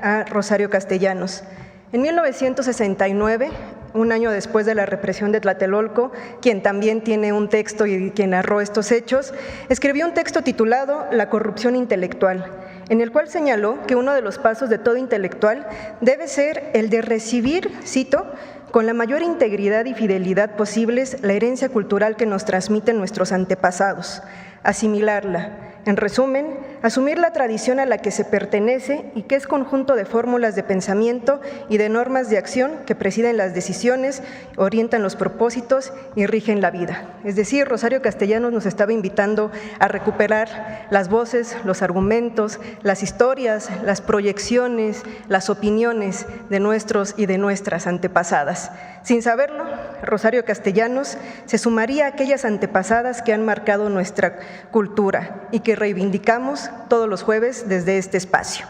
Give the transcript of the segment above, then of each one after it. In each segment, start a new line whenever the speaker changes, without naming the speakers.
a Rosario Castellanos. En 1969, un año después de la represión de Tlatelolco, quien también tiene un texto y quien narró estos hechos, escribió un texto titulado La corrupción intelectual, en el cual señaló que uno de los pasos de todo intelectual debe ser el de recibir, cito, con la mayor integridad y fidelidad posibles la herencia cultural que nos transmiten nuestros antepasados, asimilarla. En resumen, asumir la tradición a la que se pertenece y que es conjunto de fórmulas de pensamiento y de normas de acción que presiden las decisiones, orientan los propósitos y rigen la vida. Es decir, Rosario Castellanos nos estaba invitando a recuperar las voces, los argumentos, las historias, las proyecciones, las opiniones de nuestros y de nuestras antepasadas. Sin saberlo, Rosario Castellanos se sumaría a aquellas antepasadas que han marcado nuestra cultura y que reivindicamos todos los jueves desde este espacio.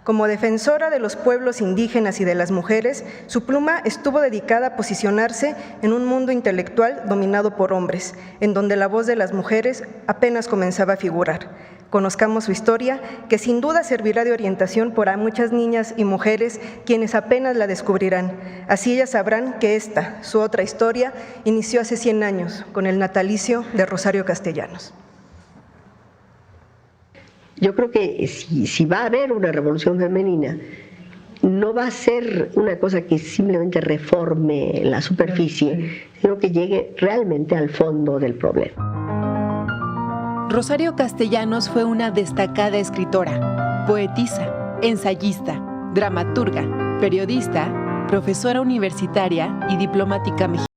Como defensora de los pueblos indígenas y de las mujeres, su pluma estuvo dedicada a posicionarse en un mundo intelectual dominado por hombres, en donde la voz de las mujeres apenas comenzaba a figurar. Conozcamos su historia, que sin duda servirá de orientación para muchas niñas y mujeres quienes apenas la descubrirán. Así ellas sabrán que esta, su otra historia, inició hace 100 años con el natalicio de Rosario Castellanos.
Yo creo que si va a haber una revolución femenina, no va a ser una cosa que simplemente reforme la superficie, sino que llegue realmente al fondo del problema.
Rosario Castellanos fue una destacada escritora, poetisa, ensayista, dramaturga, periodista, profesora universitaria y diplomática mexicana.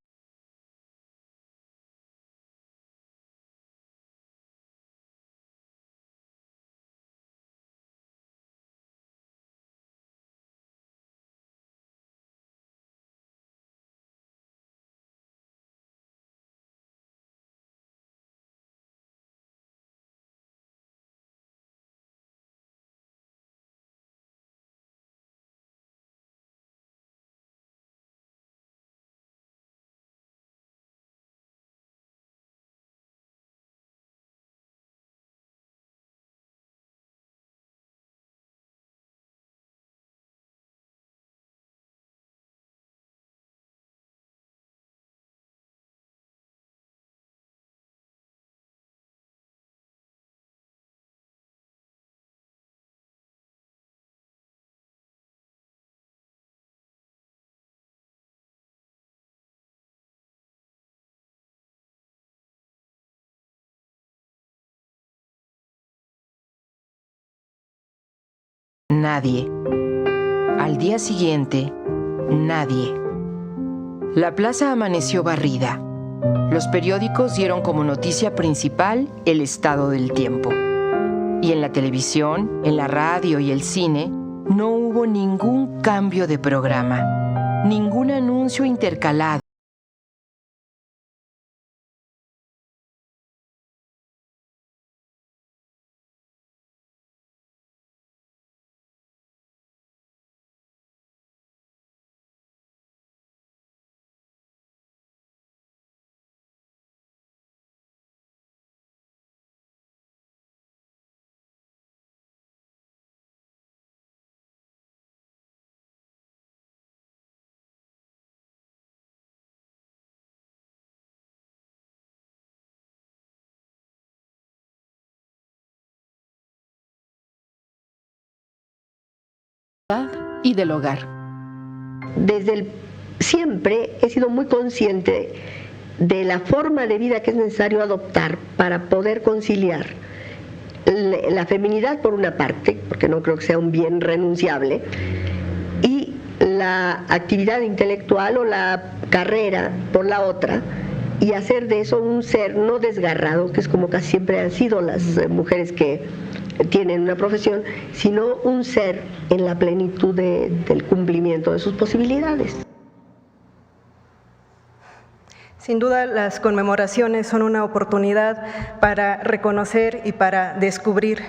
Nadie. Al día siguiente, nadie. La plaza amaneció barrida. Los periódicos dieron como noticia principal el estado del tiempo. Y en la televisión, en la radio y el cine, no hubo ningún cambio de programa, ningún anuncio intercalado.
Y del hogar.
Siempre he sido muy consciente de la forma de vida que es necesario adoptar para poder conciliar la feminidad por una parte, porque no creo que sea un bien renunciable, y la actividad intelectual o la carrera por la otra, y hacer de eso un ser no desgarrado, que es como casi siempre han sido las mujeres que tienen una profesión, sino un ser en la plenitud del cumplimiento de sus posibilidades.
Sin duda, las conmemoraciones son una oportunidad para reconocer y para descubrir.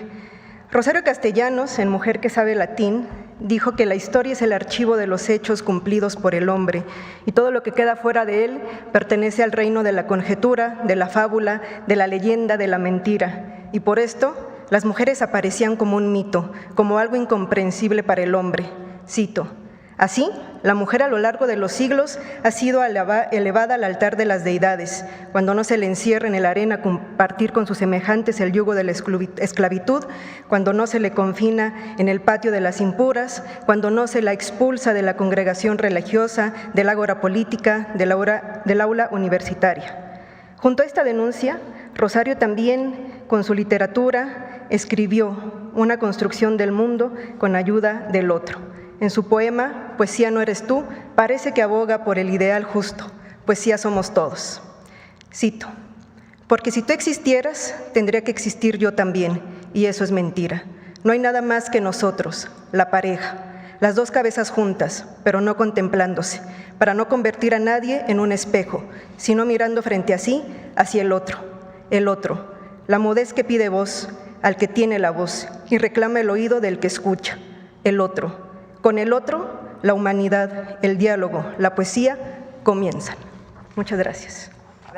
Rosario Castellanos, en Mujer que sabe latín, dijo que la historia es el archivo de los hechos cumplidos por el hombre y todo lo que queda fuera de él pertenece al reino de la conjetura, de la fábula, de la leyenda, de la mentira. Y por esto, las mujeres aparecían como un mito, como algo incomprensible para el hombre. Cito: así, la mujer a lo largo de los siglos ha sido elevada al altar de las deidades, cuando no se le encierra en la arena a compartir con sus semejantes el yugo de la esclavitud, cuando no se le confina en el patio de las impuras, cuando no se la expulsa de la congregación religiosa, del ágora política, del aula universitaria. Junto a esta denuncia, Rosario también, con su literatura, escribió una construcción del mundo con ayuda del otro. En su poema, Poesía no eres tú, parece que aboga por el ideal justo, poesía somos todos. Cito: porque si tú existieras, tendría que existir yo también, y eso es mentira. No hay nada más que nosotros, la pareja, las dos cabezas juntas, pero no contemplándose, para no convertir a nadie en un espejo, sino mirando frente a sí, hacia el otro, la mudez que pide voz al que tiene la voz y reclama el oído del que escucha, el otro. Con el otro, la humanidad, el diálogo, la poesía comienzan. Muchas gracias.